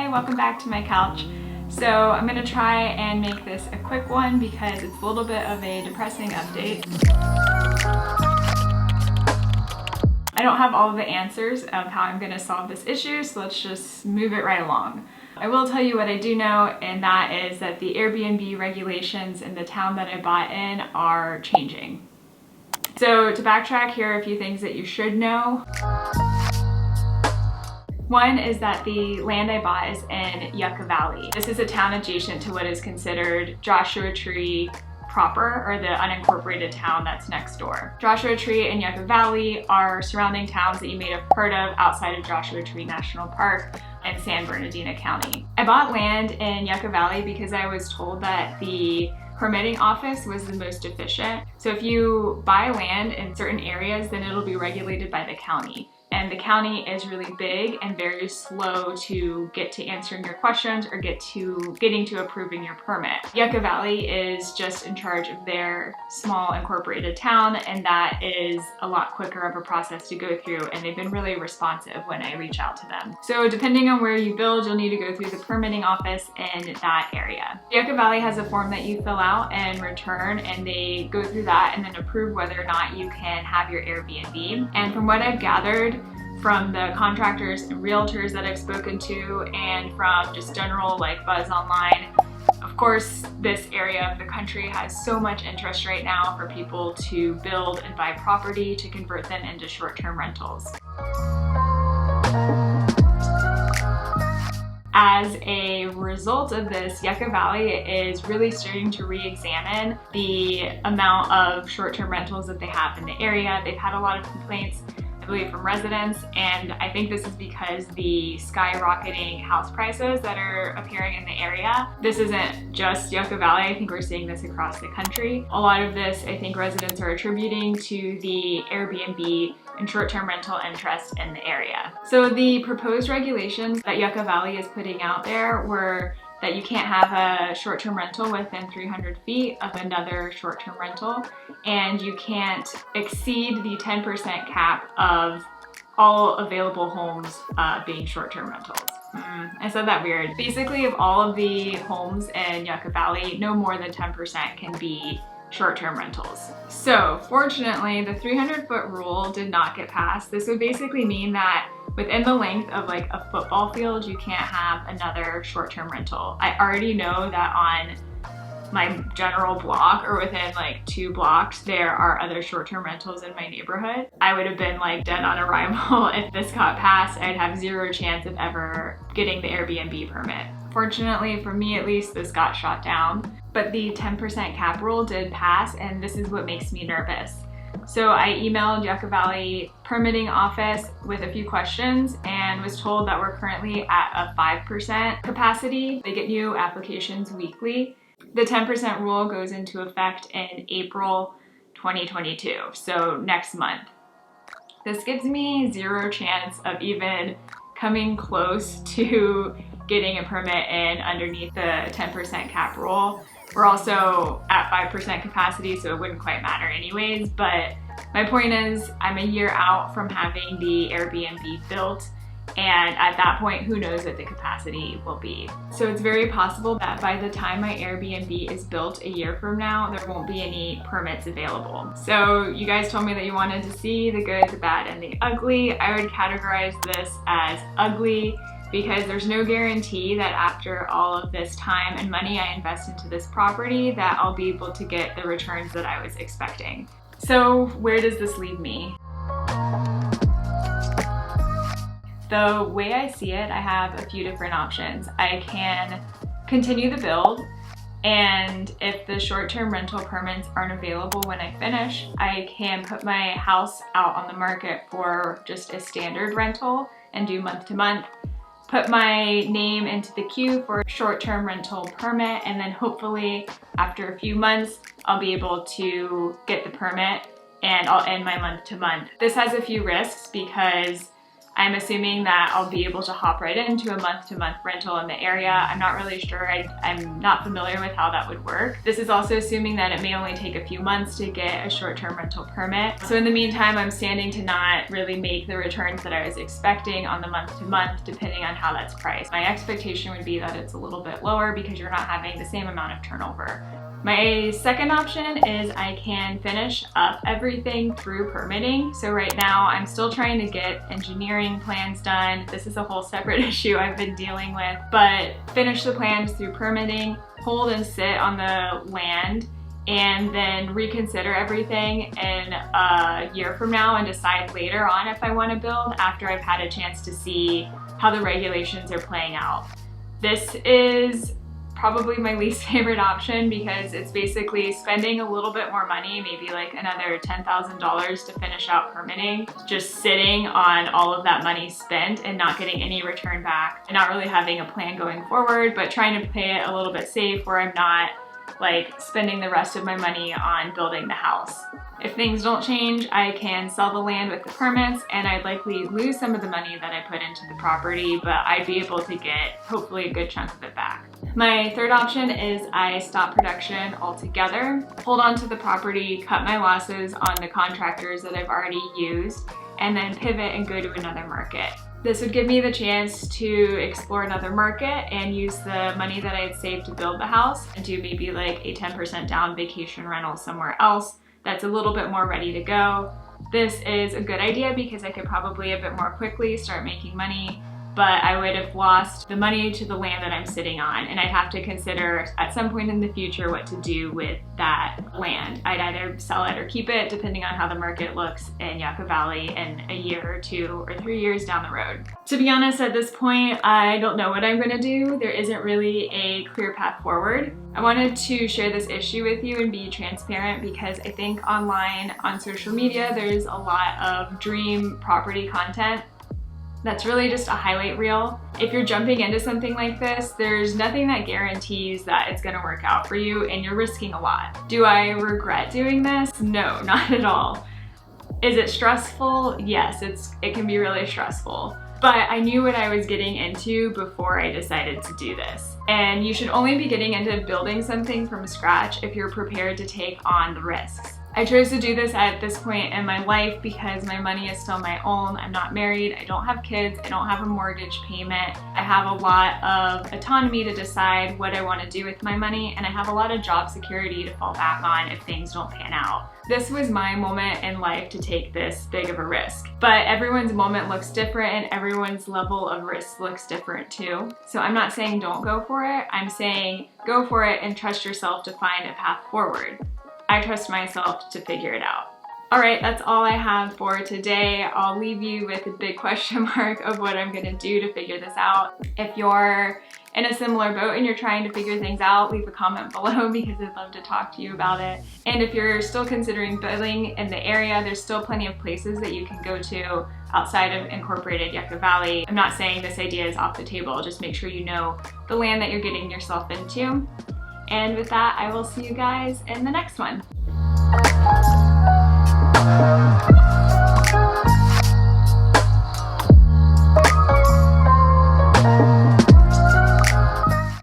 Hi, welcome back to my couch. So I'm gonna try and make this a quick one because it's a little bit of a depressing update. I don't have all of the answers of how I'm gonna solve this issue, so let's just move it right along. I will tell you what I do know, and that is that the Airbnb regulations in the town that I bought in are changing. So to backtrack, here are a few things that you should know. One is that the land I bought is in Yucca Valley. This is a town adjacent to what is considered Joshua Tree proper, or the unincorporated town that's next door. Joshua Tree and Yucca Valley are surrounding towns that you may have heard of outside of Joshua Tree National Park in San Bernardino County. I bought land in Yucca Valley because I was told that the permitting office was the most efficient. So if you buy land in certain areas, then it'll be regulated by the county. And the county is really big and very slow to get to answering your questions or getting to approving your permit. Yucca Valley is just in charge of their small incorporated town, and that is a lot quicker of a process to go through, and they've been really responsive when I reach out to them. So depending on where you build, you'll need to go through the permitting office in that area. Yucca Valley has a form that you fill out and return, and they go through that and then approve whether or not you can have your Airbnb. And from what I've gathered from the contractors and realtors that I've spoken to, and from just general buzz online, of course, this area of the country has so much interest right now for people to build and buy property to convert them into short-term rentals. As a result of this, Yucca Valley is really starting to re-examine the amount of short-term rentals that they have in the area. They've had a lot of complaints, I believe, from residents, and I think this is because the skyrocketing house prices that are appearing in the area. This isn't just Yucca Valley, I think we're seeing this across the country. A lot of this, I think, residents are attributing to the Airbnb and short-term rental interest in the area. So the proposed regulations that Yucca Valley is putting out there were that you can't have a short-term rental within 300 feet of another short-term rental, and you can't exceed the 10% cap of all available homes being short-term rentals. I said that weird. Basically, of all of the homes in Yucca Valley, no more than 10% can be short-term rentals. So fortunately, the 300-foot rule did not get passed. This would basically mean that within the length of a football field, you can't have another short-term rental. I already know that on my general block, or within 2 blocks, there are other short-term rentals in my neighborhood. I would have been dead on arrival if this got passed. I'd have zero chance of ever getting the Airbnb permit. Fortunately, for me at least, this got shot down. But the 10% cap rule did pass, and this is what makes me nervous. So I emailed Yucca Valley permitting office with a few questions and was told that we're currently at a 5% capacity. They get new applications weekly. The 10% rule goes into effect in April 2022, so next month. This gives me zero chance of even coming close to getting a permit in underneath the 10% cap rule. We're also at 5% capacity, so it wouldn't quite matter anyways, but my point is I'm a year out from having the Airbnb built, and at that point, who knows what the capacity will be. So it's very possible that by the time my Airbnb is built a year from now, there won't be any permits available. So you guys told me that you wanted to see the good, the bad, and the ugly. I would categorize this as ugly, because there's no guarantee that after all of this time and money I invest into this property that I'll be able to get the returns that I was expecting. So where does this leave me? The way I see it, I have a few different options. I can continue the build, and if the short-term rental permits aren't available when I finish, I can put my house out on the market for just a standard rental and do month to month. Put my name into the queue for a short-term rental permit, and then hopefully after a few months I'll be able to get the permit and I'll end my month to month. This has a few risks because I'm assuming that I'll be able to hop right into a month-to-month rental in the area. I'm not really sure. I'm not familiar with how that would work. This is also assuming that it may only take a few months to get a short-term rental permit. So in the meantime, I'm standing to not really make the returns that I was expecting on the month-to-month, depending on how that's priced. My expectation would be that it's a little bit lower because you're not having the same amount of turnover. My second option is I can finish up everything through permitting. So right now I'm still trying to get engineering plans done. This is a whole separate issue I've been dealing with, but finish the plans through permitting, hold and sit on the land, and then reconsider everything in a year from now and decide later on if I want to build after I've had a chance to see how the regulations are playing out. This is probably my least favorite option because it's basically spending a little bit more money, maybe like another $10,000 to finish out permitting, just sitting on all of that money spent and not getting any return back, and not really having a plan going forward, but trying to play it a little bit safe where I'm not like spending the rest of my money on building the house. If things don't change, I can sell the land with the permits, and I'd likely lose some of the money that I put into the property, but I'd be able to get hopefully a good chunk of it back. My third option is I stop production altogether, hold on to the property, cut my losses on the contractors that I've already used, and then pivot and go to another market. This would give me the chance to explore another market and use the money that I had saved to build the house and do maybe like a 10% down vacation rental somewhere else that's a little bit more ready to go. This is a good idea because I could probably a bit more quickly start making money, but I would have lost the money to the land that I'm sitting on, and I'd have to consider at some point in the future what to do with that land. I'd either sell it or keep it, depending on how the market looks in Yucca Valley in a year or 2 or 3 years down the road. To be honest, at this point, I don't know what I'm gonna do. There isn't really a clear path forward. I wanted to share this issue with you and be transparent because I think online, on social media, there's a lot of dream property content that's really just a highlight reel. If you're jumping into something like this, there's nothing that guarantees that it's gonna work out for you, and you're risking a lot. Do I regret doing this? No, not at all. Is it stressful? Yes, it can be really stressful. But I knew what I was getting into before I decided to do this. And you should only be getting into building something from scratch if you're prepared to take on the risks. I chose to do this at this point in my life because my money is still my own. I'm not married, I don't have kids, I don't have a mortgage payment. I have a lot of autonomy to decide what I want to do with my money, and I have a lot of job security to fall back on if things don't pan out. This was my moment in life to take this big of a risk. But everyone's moment looks different and everyone's level of risk looks different too. So I'm not saying don't go for it, I'm saying go for it and trust yourself to find a path forward. I trust myself to figure it out. All right, that's all I have for today. I'll leave you with a big question mark of what I'm gonna do to figure this out. If you're in a similar boat and you're trying to figure things out, leave a comment below because I'd love to talk to you about it. And if you're still considering building in the area, there's still plenty of places that you can go to outside of incorporated Yucca Valley. I'm not saying this idea is off the table, just make sure you know the land that you're getting yourself into. And with that, I will see you guys in the next one.